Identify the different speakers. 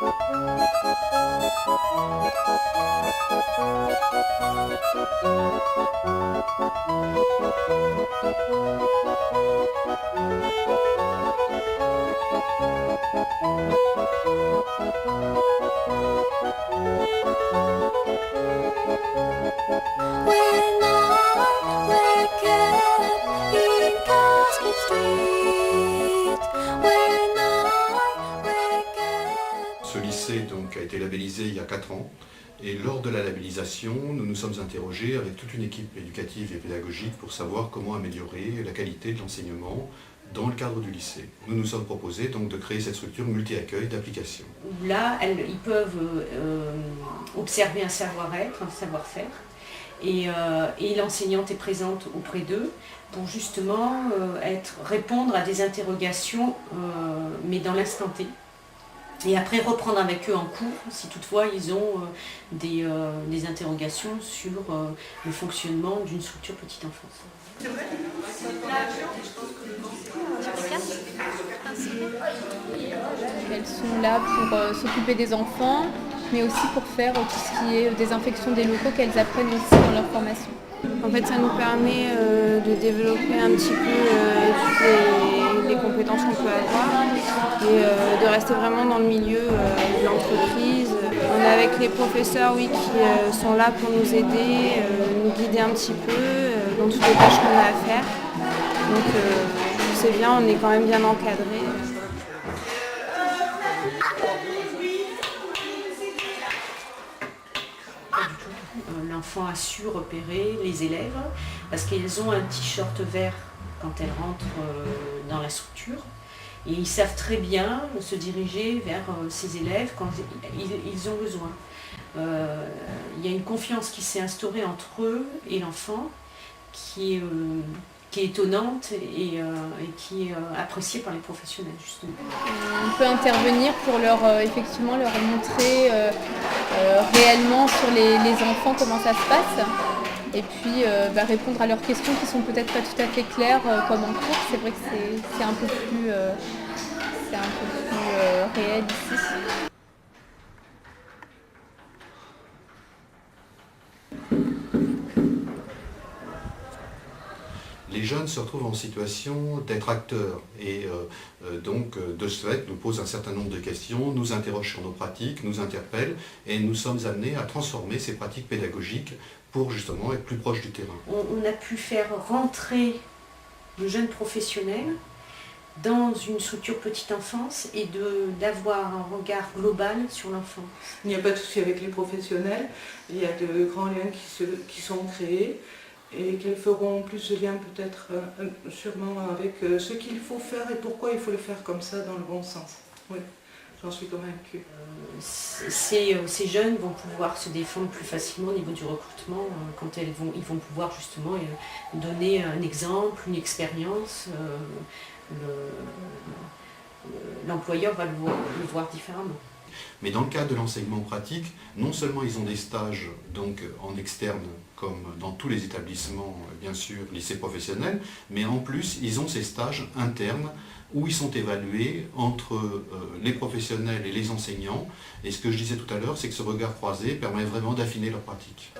Speaker 1: Ce lycée donc, a été labellisé il y a 4 ans et lors de la labellisation, nous nous sommes interrogés avec toute une équipe éducative et pédagogique pour savoir comment améliorer la qualité de l'enseignement dans le cadre du lycée. Nous nous sommes proposés donc de créer cette structure multi-accueil d'application.
Speaker 2: Là, ils peuvent observer un savoir-être, un savoir-faire, et l'enseignante est présente auprès d'eux pour justement répondre à des interrogations, mais dans l'instant T. Et après reprendre avec eux en cours, si toutefois ils ont des interrogations sur le fonctionnement d'une structure petite enfance.
Speaker 3: Elles sont là pour s'occuper des enfants, mais aussi pour faire tout ce qui est désinfection des locaux qu'elles apprennent aussi dans leur formation.
Speaker 4: En fait, ça nous permet de développer un petit peu toutes les compétences qu'on peut avoir et de rester vraiment dans le milieu de l'entreprise. On est avec les professeurs qui sont là pour nous aider, nous guider un petit peu dans toutes les tâches qu'on a à faire. Donc c'est bien, on est quand même bien encadré.
Speaker 2: L'enfant a su repérer les élèves parce qu'ils ont un t-shirt vert quand elles rentrent dans la structure et ils savent très bien se diriger vers ces élèves quand ils ont besoin. Il y a une confiance qui s'est instaurée entre eux et l'enfant qui est étonnante et qui est appréciée par les professionnels justement.
Speaker 3: On peut intervenir pour effectivement leur montrer réellement sur les enfants comment ça se passe et puis répondre à leurs questions qui sont peut-être pas tout à fait claires comme en cours. C'est vrai que c'est un peu plus réel ici.
Speaker 1: Les jeunes se retrouvent en situation d'être acteurs et donc de ce fait nous posent un certain nombre de questions, nous interrogent sur nos pratiques, nous interpellent et nous sommes amenés à transformer ces pratiques pédagogiques pour justement être plus proches du terrain.
Speaker 2: On a pu faire rentrer le jeune professionnel dans une structure petite enfance et d'avoir un regard global sur l'enfant.
Speaker 5: Il n'y a pas de souci avec les professionnels, il y a de grands liens qui sont créés. Et qu'elles feront plus de liens peut-être sûrement avec ce qu'il faut faire et pourquoi il faut le faire comme ça dans le bon sens. Oui, j'en suis convaincue.
Speaker 2: Ces jeunes vont pouvoir se défendre plus facilement au niveau du recrutement quand ils vont pouvoir justement donner un exemple, une expérience. L'employeur va le voir différemment.
Speaker 1: Mais dans le cadre de l'enseignement pratique, non seulement ils ont des stages donc, en externe, comme dans tous les établissements, bien sûr, lycées professionnels, mais en plus, ils ont ces stages internes où ils sont évalués entre les professionnels et les enseignants. Et ce que je disais tout à l'heure, c'est que ce regard croisé permet vraiment d'affiner leur pratique.